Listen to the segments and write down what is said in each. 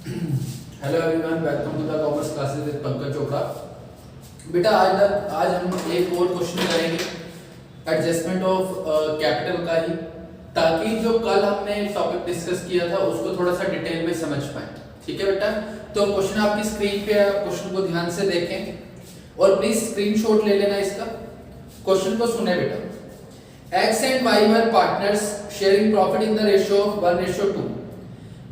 Hello everyone, welcome to the commerce classes with Pankaj Chopra. बेटा आज हम एक और क्वेश्चन करेंगे एडजस्टमेंट ऑफ कैपिटल का ही, ताकि जो कल हमने टॉपिक डिस्कस किया था उसको थोड़ा सा डिटेल में समझ पाए। ठीक है बेटा, तो क्वेश्चन आपकी स्क्रीन पे है, क्वेश्चन को ध्यान से देखें और प्लीज स्क्रीनशॉट ले लेना इसका। क्वेश्चन को सुने बेटा। X and Y were partners sharing profit in the ratio of 1:2.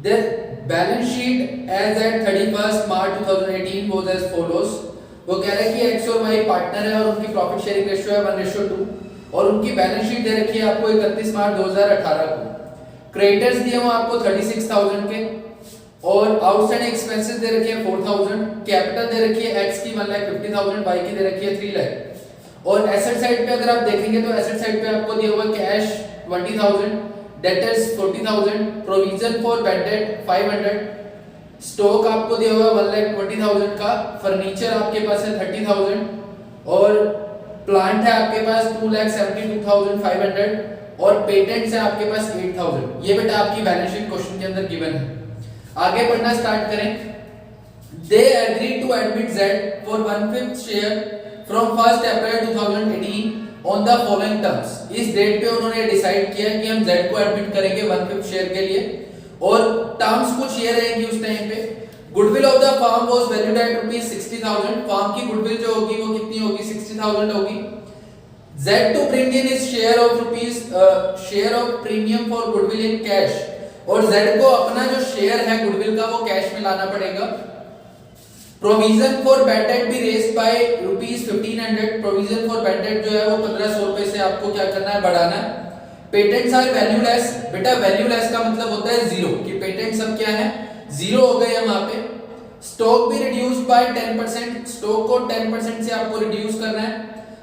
Their balance sheet as at 31st March 2018 was as follows. वो कह रहा है कि X और Y पार्टनर है और उनकी प्रॉफिट शेयरिंग रेशियो है 1:2 और उनकी बैलेंस शीट दे रखी है आपको 31 मार्च 2018 को। क्रेडिटर्स दिए हुए आपको 36,000 के और आउटस्टैंडिंग एक्सपेंसेस दे रखी है 4,000। कैपिटल दे रखी है X की 1,50,000, Y की दे रखी है 3 लाख। और एसेट साइड पे अगर आप देखेंगे तो एसेट साइड पे आपको दिया हुआ cash 20,000, debtors 40,000, provision for bad debt 500, stock आपको दिया हुआ 1,20,000 का, फर्नीचर आपके पास है 30,000 और प्लांट है आपके पास 2,72,500 और पेटेंट्स है आपके पास 8,000। ये बेटा आपकी बैलेंस शीट क्वेश्चन के अंदर गिवन है। आगे पढ़ना स्टार्ट करें। They agreed to admit Z for 1/5 share from 1st April 2018 on the following terms। इस डेट पे उन्होंने डिसाइड किया कि हम Z को एडमिट करेंगे 1/5 शेयर के लिए और टर्म्स कुछ ये रहेंगी उस टाइम पे। Goodwill of the firm was valued at ₹60,000। Firm की गुडविल जो होगी वो कितनी होगी? 60,000 होगी। Z to bring in his share of premium for goodwill in cash और Z को अपना जो शेयर है गुडविल का वो कैश में लाना पड़ेगा। प्रोविजन फॉर बैड डेट भी raised bye ₹1,500। Provision for bad debt जो है वो 1,500 रुपए से आपको क्या करना है? बढ़ाना है। Patents are valueless. बेटा वैल्यूलेस का मतलब होता है जीरो, कि पेटेंट सब क्या है? जीरो हो गए वहां पे। स्टॉक भी रिड्यूस्ड बाय 10%। स्टॉक को 10% से आपको रिड्यूस करना है।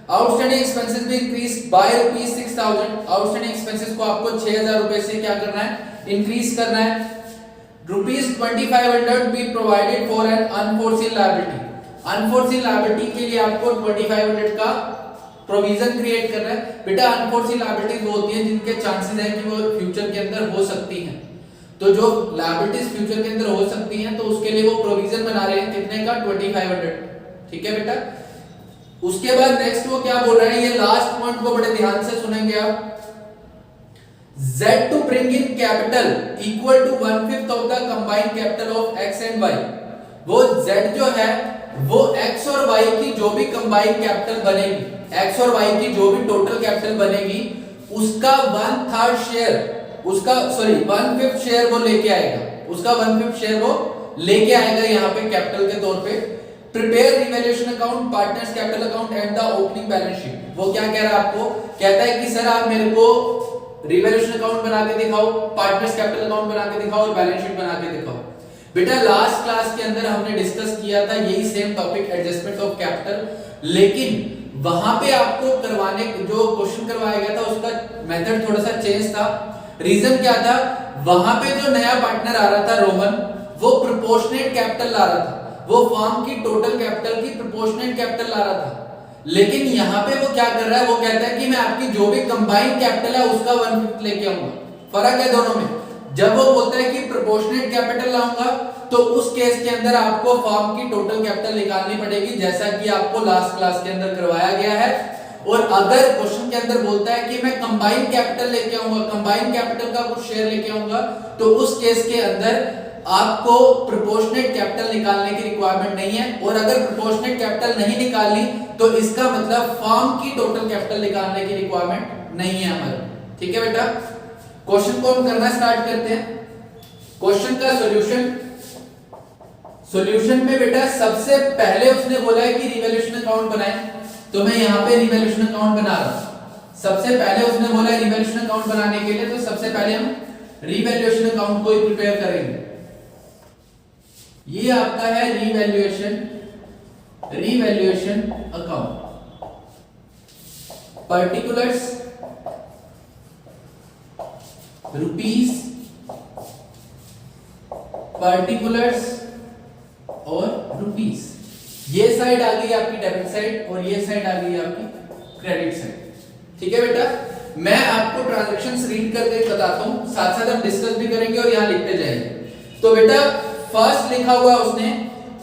आउटस्टैंडिंग एक्सपेंसेस भी इंक्रीज बाय ₹6,000। आउटस्टैंडिंग एक्सपेंसेस को आपको 6,000 रुपए से क्या करना है? इंक्रीज करना है। ₹2,500 be provided for an unforeseen liability। Unforeseen liability के लिए आपको 2,500 का प्रोविजन क्रिएट करना है। बेटा अनफोर्सीन लायबिलिटीज वो होती हैं जिनके चांसेस है कि वो फ्यूचर के अंदर हो सकती हैं, तो जो लायबिलिटीज फ्यूचर के अंदर हो सकती हैं तो उसके लिए वो प्रोविजन बना रहे हैं कितने का? 2,500। ठीक है बेटा। उसके बाद नेक्स्ट वो क्या बोल रहे हैं, ये लास्ट पॉइंट को बड़े ध्यान से सुनेंगे आप। Z to bring in capital equal to 1/5 of the combined capital of X and Y। वो Z जो है वो X और Y की जो भी combined capital बनेगी, X और Y की जो भी total capital बनेगी उसका 1/3 शेयर, उसका 1/5 शेयर वो लेके आएगा। उसका 1/5 शेयर वो लेके आएगा यहाँ पे कैपिटल के तौर पे। Prepare revaluation account, partners capital account and the opening balance sheet. वो क्या कह रहा है आपको? कहता है कि सर आप मेरे को रिवैल्यूएशन अकाउंट बना के दिखाओ, पार्टनर्स कैपिटल अकाउंट बना के दिखाओ और बैलेंस शीट बना के दिखाओ। बेटा लास्ट क्लास के अंदर हमने डिस्कस किया था यही same topic adjustment of capital, लेकिन वहां पे आपको करवाने जो क्वेश्चन करवाया गया था उसका मेथड थोड़ा सा चेंज था। रीजन क्या था? वहां पे जो नया पार्टनर आ रहा था रोहन, वो प्रोपोर्शनेट कैपिटल ला रहा था, वो फर्म की टोटल कैपिटल की प्रोपोर्शनेट कैपिटल ला रहा था। लेकिन यहाँ पे वो क्या कर रहा है? वो कहता है कि मैं आपकी जो भी कंबाइंड कैपिटल है उसका 1/5 लेके आऊंगा। फर्क है दोनों में। जब वो बोलता है कि प्रोपोर्शनेट कैपिटल लाऊंगा तो उस केस के अंदर आपको फर्म की टोटल कैपिटल निकालनी पड़ेगी, जैसा कि आपको लास्ट क्लास के अंदर करवाया गया है। और अगर क्वेश्चन के अंदर बोलता है कि मैं कंबाइंड कैपिटल लेके आऊंगा, कंबाइंड कैपिटल का कुछ शेयर लेके आऊंगा, तो उस केस के अंदर आपको प्रोपोर्शनेट कैपिटल निकालने की रिक्वायरमेंट नहीं है। और अगर प्रोपोर्शनेट कैपिटल नहीं निकाली तो इसका मतलब फर्म की टोटल कैपिटल निकालने की रिक्वायरमेंट नहीं है हमारे। ठीक है बेटा, क्वेश्चन को हम करना स्टार्ट करते हैं। क्वेश्चन का सॉल्यूशन में बेटा सबसे पहले उसने बोला है कि रिवैल्यूएशन अकाउंट बनाएं, तो मैं यहां पे रिवैल्यूएशन अकाउंट बना रहा हूं। सबसे पहले उसने बोला है रिवैल्यूएशन अकाउंट बनाने के लिए, तो सबसे पहले हम रिवैल्यूएशन अकाउंट को ही प्रिपेयर करेंगे। ये आपका है revaluation account. Particulars rupees, particulars और रुपीस। ये साइड आ गई आपकी डेबिट साइड और ये साइड आ गई आपकी क्रेडिट साइड। ठीक है बेटा, मैं आपको ट्रांजैक्शंस रीड करके बताता हूं, साथ साथ हम डिस्कस भी करेंगे और यहां लिखते जाएंगे। तो बेटा फर्स्ट लिखा हुआ उसने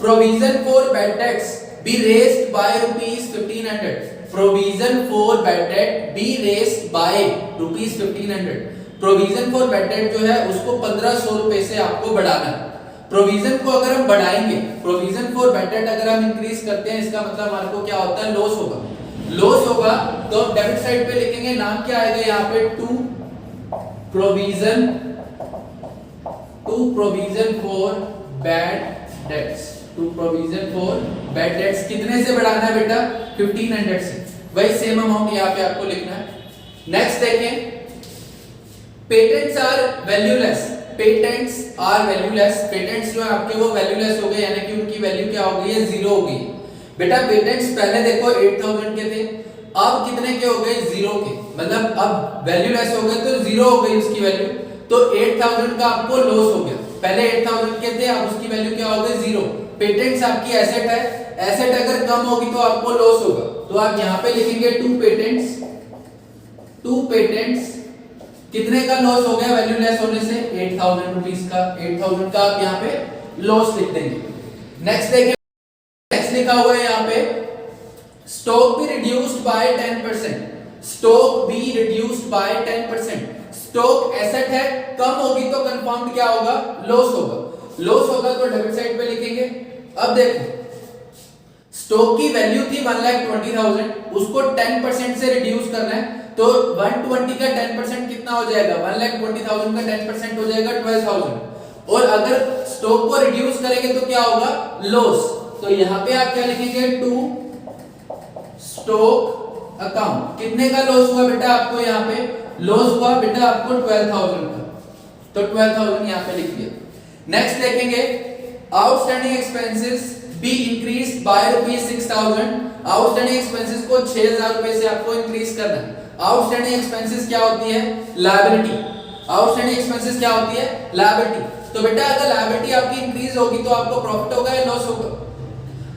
provision for bad dates be raised bye ₹1500, provision for bad debt be raised bye ₹1500। Provision for bad debt जो है उसको 1500 रुपए से आपको बढ़ाना है। प्रोविजन को अगर हम बढ़ाएंगे, प्रोविजन फॉर बैड डेट अगर हम इंक्रीज करते हैं, इसका मतलब हमारे को क्या होता है, लॉस होगा। लॉस होगा तो हम डेबिट साइड पे लिखेंगे, नाम क्या आएगा यहाँ पे, to provision for bad debts, to provision for bad debts. कितने से बढ़ाना है बेटा, 1500 से। वही सेम अमाउंट यहाँ पे आपको लिखना है। नेक्स्ट देखें, patents are valueless, patents are valueless, patents जो है आपके वो वैल्यूलेस हो गए, यानी कि उनकी वैल्यू क्या हो गई है, 0 हो गई। बेटा पेटेंट्स पहले देखो 8000 के थे, अब कितने के हो गए, 0 के, मतलब अब वैल्यूलेस हो गए तो 0 हो गई उसकी वैल्यू, तो 8000 का आपको लॉस हो गया। पहले 8000 के थे, अब उसकी वैल्यू क्या हो गई, 0। पेटेंट्स आपकी एसेट है, एसेट अगर कम होगी तो आपको लॉस होगा, तो आप यहाँ पे लिखेंगे टू पेटेंट्स कितने का लॉस हो गया वैल्यूलेस होने से, 8000 रुपीस का, 8000 का आप यहाँ पे लॉस लिख देंगे। नेक्स्ट देखिए, नेक्स्ट लिखा हुआ है यहाँ पे stock be reduced by 10%, stock be reduced by 10%। Stock asset है, कम होगी तो कंफर्म क्या होगा, लॉस होगा। लॉस होगा तो डेबिट साइड पे लिखेंगे। अब देखो स्टॉक की वैल्यू थी 1,20,000, उसको 10% से रिड्यूस करना है, तो 120 का 10% कितना हो जाएगा, 1,20,000 का 10% हो जाएगा 12,000। और अगर स्टॉक को रिड्यूस करेंगे तो क्या होगा, लॉस। तो यहाँ पे आप क्या लिखेंगे, टू स्टॉक अकाउंट कितने का लॉस हुआ बेटा आपको, यहाँ पे लॉस हुआ बेटा आपको 12,000 का, तो 12,000 यहाँ पे लिख दिया। नेक्स्ट देखेंगे, outstanding expenses be increase by ₹6,000, outstanding expenses को 6,000 रुपए से आपको इंक्रीज करना है। आउटस्टैंडिंग एक्सपेंसेस क्या होती है, लायबिलिटी। आउटस्टैंडिंग एक्सपेंसेस क्या होती है, लायबिलिटी। तो बेटा अगर लायबिलिटी आपकी इंक्रीज होगी तो आपको प्रॉफिट होगा या लॉस होगा,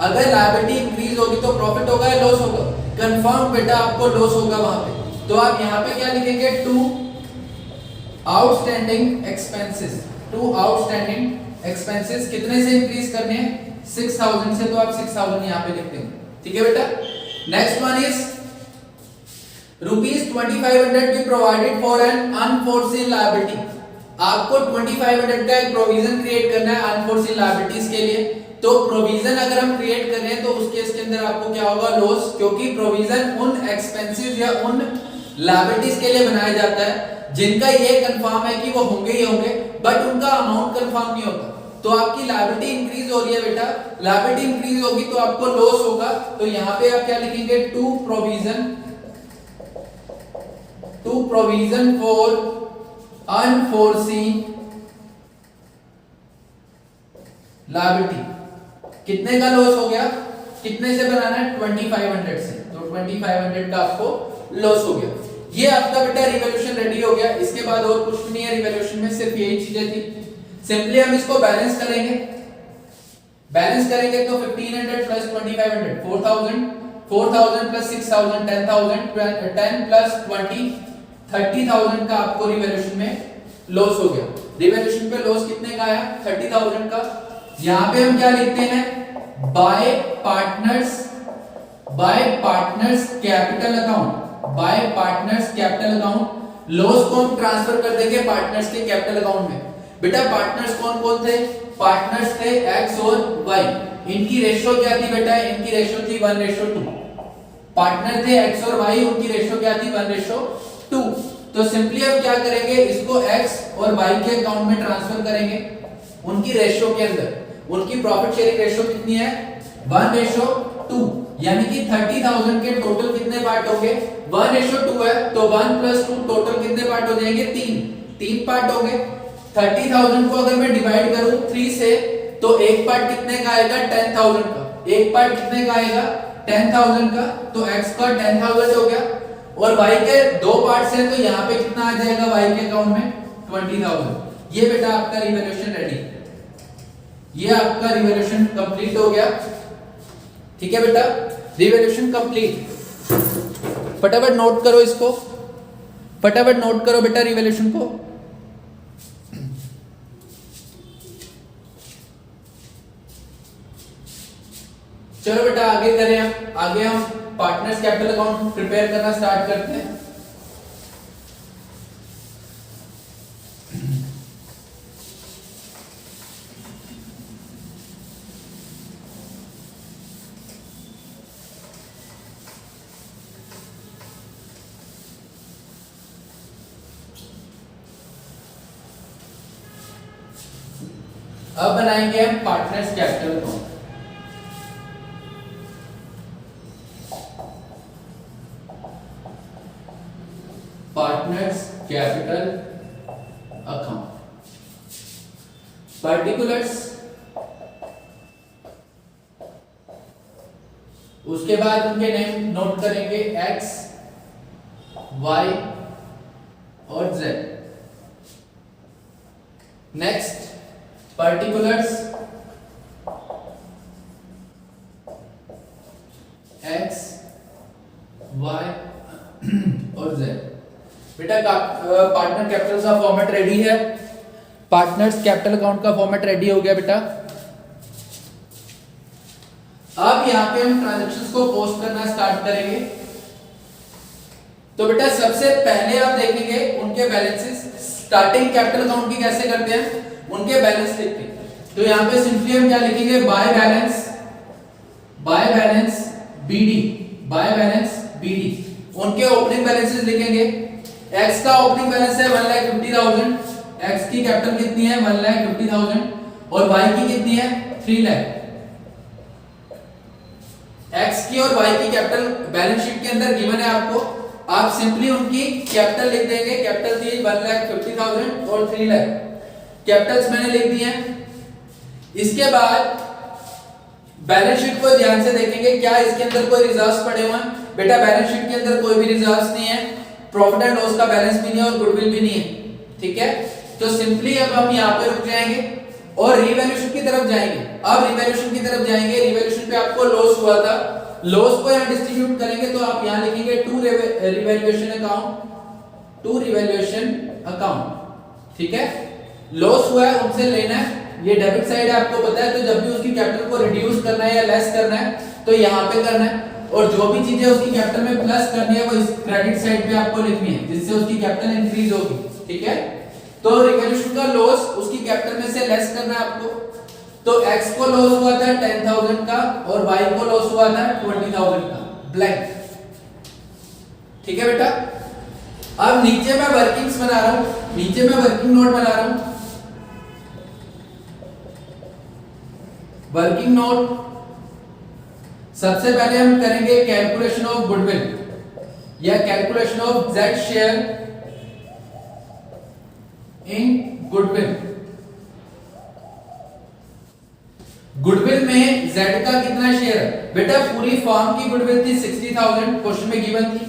अगर लायबिलिटी इंक्रीज होगी तो प्रॉफिट होगा या लॉस होगा, कंफर्म बेटा आपको लॉस होगा वहां पे। तो आप यहाँ पे क्या लिखेंगे, to outstanding expenses, to outstanding expenses कितने से इंक्रीज करने हैं, 6,000 से, तो आप 6,000 यहाँ पे लिख देंगे, ठीक है बेटा। Next one is ₹2500 be provided for an unforeseen liability, आपको 2500 का एक प्रोविजन क्रिएट करना है अनफोर्सीन लायबिलिटीज के लिए। तो प्रोविजन अगर हम क्रिएट कर रहे हैं तो उस केस के अंदर आपको क्या होगा, लॉस, क्योंकि प्रोविजन उन एक्सपेंसेस या उन लायबिलिटीज के लिए बनाया जाता है जिनका ये कंफर्म है कि वो होंगे ही होंगे, बट उनका अमाउंट कंफर्म नहीं होता। तो आपकी लायबिलिटी इंक्रीज हो रही है बेटा, लायबिलिटी इंक्रीज होगी तो आपको लॉस होगा, तो यहाँ पे आप क्या लिखेंगे, to provision for unforeseen liability. कितने का लॉस हो गया, कितने से बनाना है, 2500 से, तो 2500 का आपको लॉस हो गया। ये आपका बेटा रिवैल्यूएशन रेडी हो गया। इसके बाद और कुछ नहीं है रिवैल्यूएशन में, सिर्फ यही चीजें थी। सिंपली हम इसको बैलेंस करेंगे, बैलेंस करेंगे तो 1500 प्लस 2500 4000, 4000 प्लस 6000 10000, 10 प्लस 20 30,000 का आपको रिवैल्यूएशन में लॉस हो गया। रिवैल्यूएशन पे लॉस कितने का आया, 30,000 का। यहाँ पे हम क्या लिखते हैं, bye partners capital account, bye partners capital account. Loss को हम ट्रांसफर कर देंगे पार्टनर्स के कैपिटल अकाउंट में। बेटा पार्टनर्स कौन कौन थे, पार्टनर्स थे एक्स और वाई। इनकी रेशियो क्या थी बेटा, इनकी रेशियो थी 1:2। पार्टनर थे एक्स और वाई, उनकी रेशियो क्या थी, 1:2। तो सिंपली हम क्या करेंगे, इसको एक्स और वाई के अकाउंट में ट्रांसफर करेंगे उनकी रेशियो के अंदर। उनकी प्रॉफिट शेयरिंग रेशियो कितनी है, 1:2, यानी कि 30,000 के टोटल कितने पार्ट होंगे, 1:2 है, तो 1 + 2 टोटल कितने पार्ट हो जाएंगे, 3 पार्ट होंगे। 30,000 को अगर मैं डिवाइड करूं 3 से, तो एक पार्ट कितने का आएगा, 10,000 का। एक पार्ट कितने का आएगा, 10,000 का, तो x का 10,000 हो गया। और y के 2 पार्ट्स हैं, तो यहाँ पे कितना आ जाएगा y के अकाउंट में, 20,000। ये बेटा आपका रिवैल्यूएशन रेडी, ये आपका रिवैल्यूएशन कंप्लीट हो गया, ठीक है बेटा। रिवैल्यूएशन कंप्लीट, फटाफट नोट करो इसको, फटाफट नोट करो बेटा रिवैल्यूएशन को। चलो बेटा आगे करें हम। आगे हम पार्टनर्स कैपिटल अकाउंट प्रिपेयर करना स्टार्ट करते हैं। अब बनाएंगे हम partners capital account. Partners capital account particulars, उसके बाद उनके नेम नोट करेंगे एक्स, वाई और Z. Next particulars X, Y और जेड। बेटा पार्टनर कैपिटल का फॉर्मेट रेडी है। पार्टनर्स कैपिटल अकाउंट का फॉर्मेट रेडी हो गया बेटा। अब यहां पे हम ट्रांजैक्शंस को पोस्ट करना स्टार्ट करेंगे। तो बेटा सबसे पहले आप देखेंगे उनके बैलेंसेस। स्टार्टिंग कैपिटल अकाउंट की कैसे करते हैं, उनके बैलेंस लिखते हैं। तो यहां पे सिंपली हम क्या लिखेंगे, by balance B D, by balance B D. उनके ओपनिंग बैलेंसेस लिखेंगे। एक्स का ओपनिंग बैलेंस है 1,50,000, एक्स की कैपिटल कितनी है 1,50,000 और वाई की कितनी है 3 लाख। एक्स की और वाई की कैपिटल बैलेंस शीट के अंदर गिवन है आपको। आप सिंपली उनकी कैपिटल लिख देंगे। कैपिटल थी 1,50,000 और 3 लाख। कैपिटल्स मैंने लिख दिए हैं। इसके बाद बैलेंस शीट को ध्यान से देखेंगे, क्या इसके अंदर कोई रिजर्व्स पड़े हुए हैं। बेटा बैलेंस शीट के अंदर कोई भी रिजर्व्स नहीं है, प्रॉफिट एंड लॉस का बैलेंस भी नहीं है और गुडविल भी नहीं है। ठीक है, तो सिंपली अब हम यहाँ पे रुक जाएंगे और रिवैल्यूएशन की तरफ जाएंगे। अब रिवैल्यूएशन की तरफ जाएंगे। रिवैल्यूएशन पे आपको लॉस हुआ था, लॉस को यहाँ डिस्ट्रीब्यूट करेंगे। तो आप यहाँ लिखेंगे to revaluation account, to revaluation account. ठीक है, लॉस हुआ है उनसे लेना है, ये डेबिट साइड है आपको पता है। तो जब भी उसकी कैपिटल को रिड्यूस करना है या लेस करना है तो यहाँ पे करना है, और जो भी चीजें उसकी कैपिटल में प्लस करनी है वो इस क्रेडिट साइड पे आपको लिखनी है, जिससे उसकी कैपिटल इंक्रीज होगी। ठीक है, तो रिवैल्यूएशन का लॉस उसकी कैपिटल में से लेस करना है आपको। तो x को लॉस हुआ था 10,000 का और y को लॉस हुआ था 20,000 का, ब्लैंक। ठीक है बेटा, अब नीचे मैं वर्किंग्स बना रहा हूं, नीचे मैं वर्किंग नोट बना रहा हूं। वर्किंग नोट सबसे पहले हम करेंगे कैलकुलेशन ऑफ गुडविल या calculation of Z share in goodwill. Goodwill में जेड का कितना शेयर है बेटा, पूरी फॉर्म की गुडविल थी 60,000, क्वेश्चन में गिवन थी।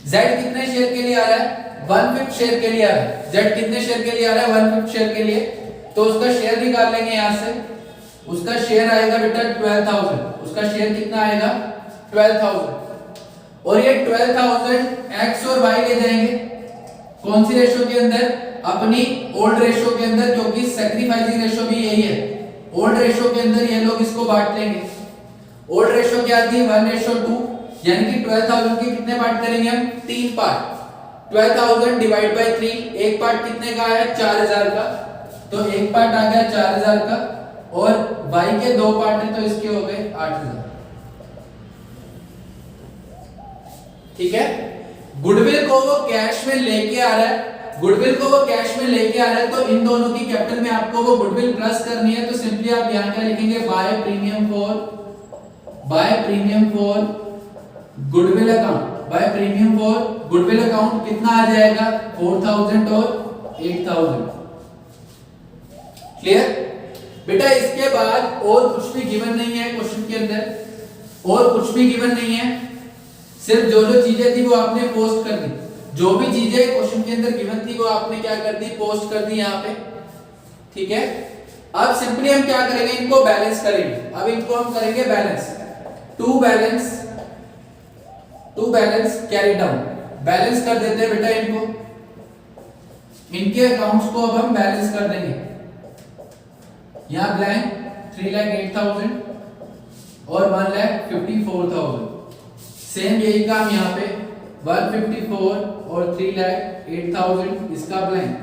जेड कितने शेयर के लिए आ रहा है 1/5 शेयर के लिए आ रहा है। जेड कितने शेयर के लिए आ रहा है 1/5 शेयर के लिए। तो उसका शेयर निकाल लेंगे यहां से। उसका शेयर आएगा बेटा 12,000, उसका शेयर कितना आएगा 12,000। और ये 12,000 एक्स और वाई ले जाएंगे कौन सी रेशो के अंदर, अपनी ओल्ड रेशो के अंदर, क्योंकि सैक्रिफाइसिंग रेशो भी यही है। ओल्ड रेशो के अंदर ये लोग इसको बांट लेंगे। ओल्ड रेशो क्या थी 1:2, यानी कि 12,000 के कितने पार्ट करेंगे हम 3 पार्ट। 12,000 डिवाइड बाय 3, एक पार्ट कितने का है 4,000 का, तो एक पार्ट आ गया 4,000 का। और y के 2 पार्ट हैं तो इसके हो गए 8,000। ठीक है, गुडविल को वो कैश में लेके आ रहा है, गुडविल को वो कैश में लेके आ रहा है, तो इन दोनों की कैपिटल में आपको वो गुडविल प्लस करनी है। तो सिंपली आप यहां क्या लिखेंगे, by premium for goodwill account, by premium for goodwill account कितना आ जाएगा 4,000 और 8,000। क्लियर बेटा, इसके बाद और कुछ भी गिवन नहीं है क्वेश्चन के अंदर, और कुछ भी गिवन नहीं है। सिर्फ जो जो चीजें थी वो आपने पोस्ट कर दी, जो भी चीजें क्वेश्चन के अंदर गिवन थी वो आपने क्या कर दी, पोस्ट कर दी यहाँ पे। ठीक है, अब सिंपली हम क्या करेंगे, इनको बैलेंस करेंगे। अब इनको हम करेंगे balance, to balance carry down, balance कर देते हैं बेटा इनको। इनके अकाउंट्स को अब हम बैलेंस कर देंगे। यहां ब्लैंक 3,08,000, और 1,54,000। सेम यही काम यहाँ पे 154 और 3,08,000 इसका ब्लैंक।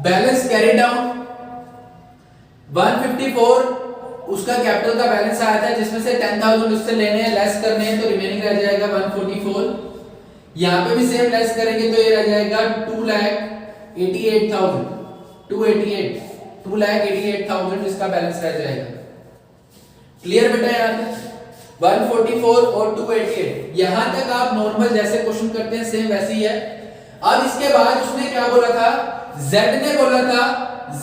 बैलेंस कैरी डाउन 154 उसका कैपिटल का बैलेंस आया था जिसमें से 10,000 उससे लेने हैं, लेस करने हैं, तो रिमेनिंग रह जाएगा 144। यहाँ पे भी सेम लेस करेंगे तो ये रह जाएगा 2,88,000 2,88,000 इसका बैलेंस रह जाएगा। क्लियर बेटा? यहाँ पे 144 और 288 यहां तक आप नॉर्मल जैसे क्वेश्चन करते हैं सेम वैसे ही है। अब इसके बाद उसने क्या बोला था, Z ने बोला था Z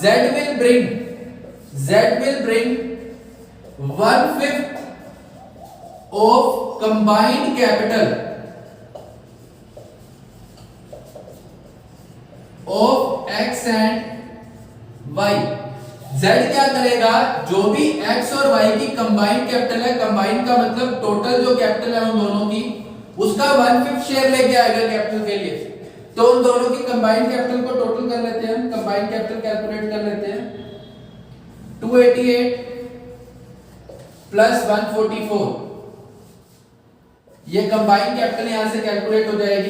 will bring 1/5 of combined capital of X and Y। Z क्या करेगा, जो भी X और Y की कंबाइंड कैपिटल है, कंबाइंड का मतलब टोटल जो कैपिटल है उन दोनों की, उसका 1/5 शेयर लेके आएगा कैपिटल के लिए। तो उन दोनों की कंबाइंड कैपिटल को टोटल कर लेते हैं, कंबाइंड कैपिटल कैलकुलेट कर लेते हैं। 288 प्लस 144, ये कंबाइंड कैपिटल यहां से कैलकुलेट हो जाएगी,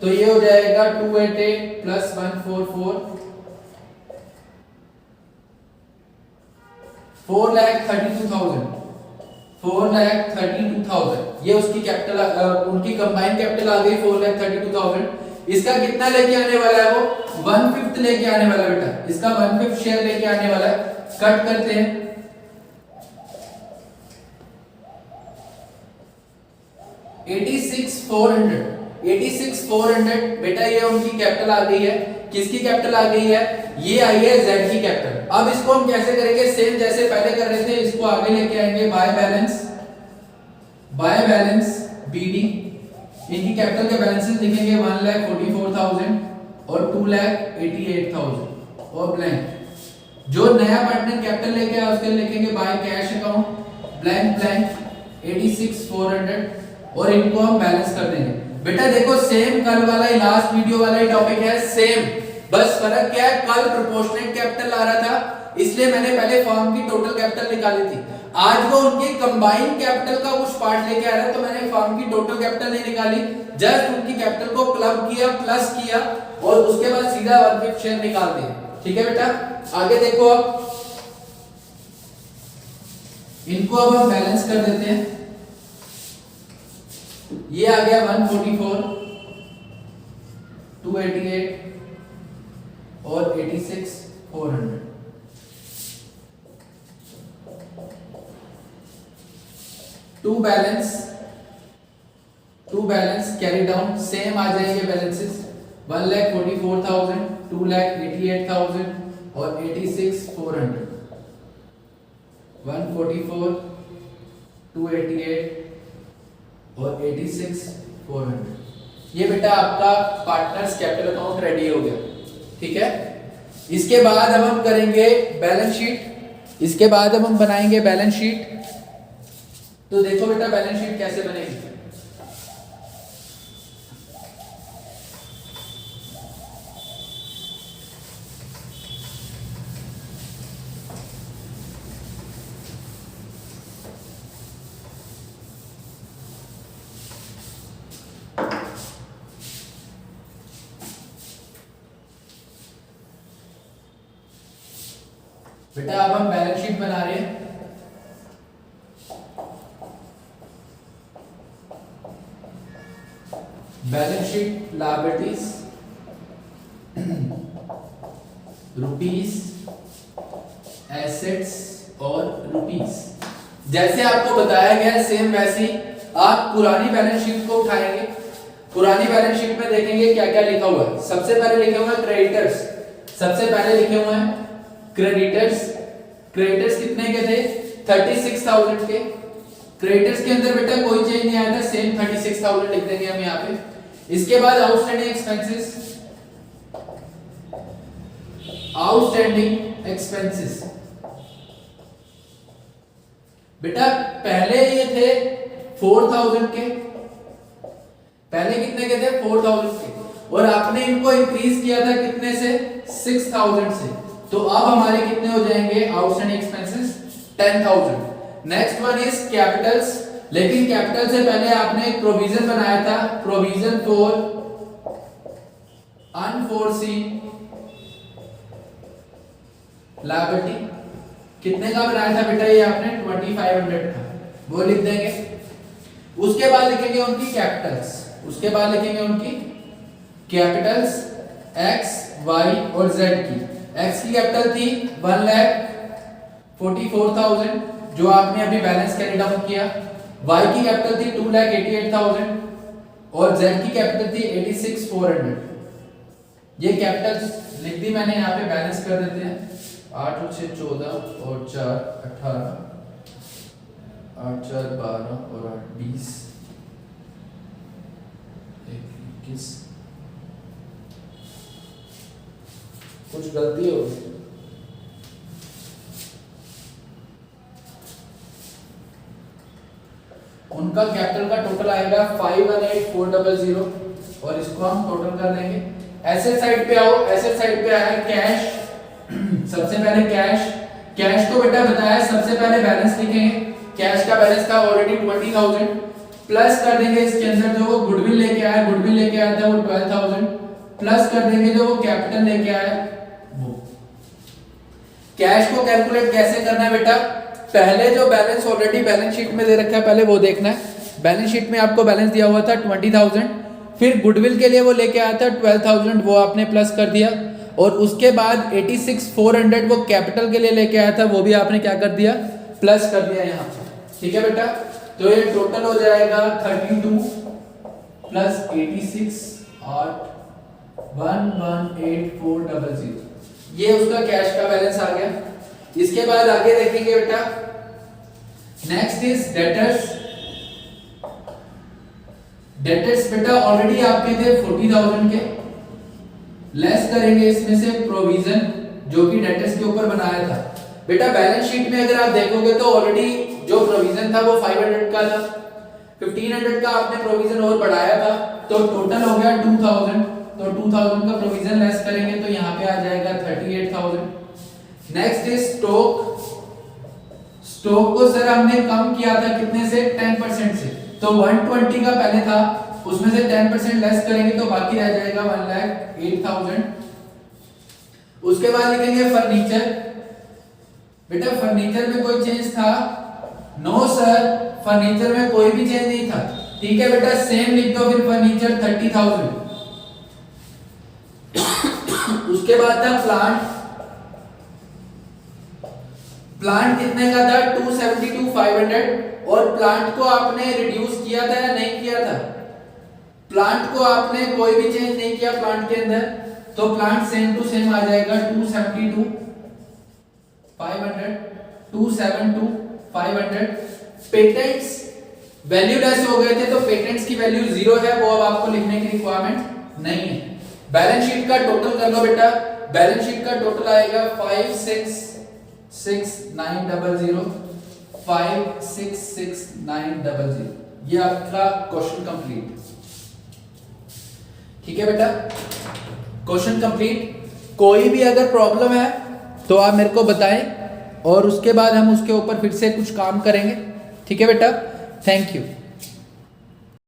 तो ये हो जाएगा 288 प्लस 144 4,32,000 ये उसकी कैपिटल उनकी कंबाइंड कैपिटल आ गई 4,32,000। इसका कितना लेके आने वाला है, वो 1/5 लेके आने वाला है बेटा, इसका 1/5 शेयर लेके आने वाला है। कट करते हैं, 86,400 बेटा ये उनकी कैपिटल आ गई है। किसकी कैपिटल आ गई है, ये आई है Z की कैपिटल। अब इसको हम कैसे करेंगे, सेम जैसे पहले कर रहे थे, इसको आगे लेके आएंगे बाय बैलेंस BD। इनकी कैपिटल के बैलेंसेस लिखेंगे 1,44,000 और 2,88,000 और ब्लैंक। जो नया पार्टनर कैपिटल लेके आया उसके लिखेंगे बाय कैश अकाउंट ब्लैंक 86,400 और इनको हम बैलेंस कर देंगे। बेटा देखो सेम कल वाला ही लास्ट वीडियो वाला ही टॉपिक है, सेम, बस फर्क क्या है, कल प्रोपोर्शनेट कैपिटल आ रहा था इसलिए मैंने पहले फर्म की टोटल कैपिटल निकाली थी। आज वो उनके कंबाइंड कैपिटल का कुछ पार्ट लेके आ रहा है तो मैंने फर्म की टोटल कैपिटल नहीं निकाली, जस्ट उनकी कैपिटल को क्लब किया, प्लस किया और उसके बाद सीधा 1/5 शेयर निकाल दिया। ठीक है बेटा, आगे देखो अब इनको अब हम बैलेंस कर देते हैं। ये आ गया 144, 288 और 86,400। To balance carry down same आ जाएंगे बैलेंसेस 1,44,000, 2,88,000 और 86,400। 144, 288 और 86,400। ये बेटा आपका पार्टनर्स कैपिटल अकाउंट रेडी हो गया। ठीक है, इसके बाद अब हम करेंगे बैलेंस शीट। इसके बाद अब हम बनाएंगे बैलेंस शीट। तो देखो बेटा बैलेंस शीट कैसे बनेगी। बेटा अब हम बैलेंस शीट बना रहे हैं। Balance sheet liabilities rupees, assets और रुपीस। जैसे आपको बताया गया सेम वैसे ही आप पुरानी बैलेंस शीट को उठाएंगे। पुरानी बैलेंस शीट में देखेंगे क्या क्या लिखा हुआ है। सबसे पहले लिखे हुए हैं क्रेडिटर्स, सबसे पहले लिखे हुए हैं क्रेडिटर्स। क्रेडिटर्स कितने के थे, 36,000 के। क्रेडिटर्स के अंदर बेटा कोई चेंज नहीं आया था, सेम 36,000 लिख देंगे हम यहाँ पे। इसके बाद आउटस्टैंडिंग एक्सपेंसेस बेटा पहले ये थे 4,000 के, पहले कितने के थे 4,000 के, और आपने इनको इंक्रीज किया था कितने से 6,000 से। तो अब हमारे कितने हो जाएंगे outstanding expenses 10,000। Next one is Capitals, लेकिन कैपिटल से पहले आपने एक प्रोविजन बनाया था, प्रोविजन फॉर अनफोर्सीन लायबिलिटी। कितने का बनाया था बेटा ये आपने? 2500 का, वो लिख देंगे। उसके बाद लिखेंगे उनकी कैपिटल्स, उसके बाद लिखेंगे उनकी कैपिटल्स x, y और z की। x की कैपिटल थी 1,44,000 जो आपने अभी बैलेंस कैरी डाउन किया, y की कैपिटल थी 2,88,000 और z की कैपिटल थी 86,400। ये कैपिटल्स लिख दी मैंने, यहाँ पे बैलेंस कर देते हैं। 8 और 6 14 और 4 18, 8 4 12 और 8 20, 21। कुछ गलती हो गई? उनका कैपिटल का टोटल आएगा 518,400 और इसको हम टोटल कर लेंगे। एसेट साइड पे आओ, एसेट साइड पे आया कैश। सबसे पहले कैश, कैश को बेटा बताया सबसे पहले बैलेंस लिखेंगे। कैश का बैलेंस था ऑलरेडी 20,000, प्लस कर देंगे इसके अंदर जो वो गुडविल लेके आया, गुडविल लेके आया था वो 12,000, प्लस कर देंगे जो वो कैपिटल लेके आया वो। कैश को कैलकुलेट कैसे करना है बेटा? पहले जो बैलेंस ऑलरेडी बैलेंस शीट में दे रखा है पहले वो देखना है। बैलेंस शीट में आपको बैलेंस दिया हुआ था 20,000, फिर गुडविल के लिए वो लेके आया था 12,000, वो आपने प्लस कर दिया, और उसके बाद 86,400 वो कैपिटल के लिए लेके आया था, वो भी आपने क्या कर दिया? प्लस कर दिया यहाँ। ठीक है बेटा, तो ये टोटल हो जाएगा 32 प्लस 86 8 118,400। ये उसका कैश का बैलेंस आ गया। इसके बाद आगे देखेंगे बेटा, नेक्स्ट इज डेटर्स। डेटर्स बेटा ऑलरेडी आपके थे 40,000 के, लेस करेंगे इसमें से प्रोविजन जो कि डेटर्स के ऊपर बनाया था। बेटा बैलेंस शीट में अगर आप देखोगे तो ऑलरेडी जो प्रोविजन था वो 500 का था, 1500 का आपने प्रोविजन और बढ़ाया था, तो टोटल हो गया 2000। तो 2000 का प्रोविजन लेस करेंगे तो यहाँ पे आ जाएगा 38,000। Next is stock. स्टॉक को सर हमने कम किया था कितने से? 10% से, तो 120 का पहले था, उसमें से 10% लेस करेंगे तो बाकी रह जाएगा 1,08,000। उसके बाद लिखेंगे फर्नीचर। बेटा फर्नीचर में कोई चेंज था? नो सर, फर्नीचर में कोई भी चेंज नहीं था। ठीक है बेटा, सेम लिख दो फिर फर्नीचर 30,000। उसके बाद था प्लांट। प्लांट कितने का था? 272,500, और प्लांट को आपने रिड्यूस किया था या नहीं किया था? प्लांट को आपने कोई भी चेंज नहीं किया प्लांट के अंदर, तो प्लांट सेम टू सेम आ जाएगा 272,500 272,500। पेटेंट्स वैल्यू लेस हो गए थे तो पेटेंट्स की वैल्यू 0 है, वो अब आपको लिखने की रिक्वायरमेंट नहीं है। बैलेंस शीट का टोटल कर लो बेटा, बैलेंस शीट का टोटल आएगा 566,900 566,900। ये आपका क्वेश्चन कंप्लीट। ठीक है बेटा, क्वेश्चन कंप्लीट। कोई भी अगर प्रॉब्लम है तो आप मेरे को बताएं और उसके बाद हम उसके ऊपर फिर से कुछ काम करेंगे। ठीक है बेटा, थैंक यू।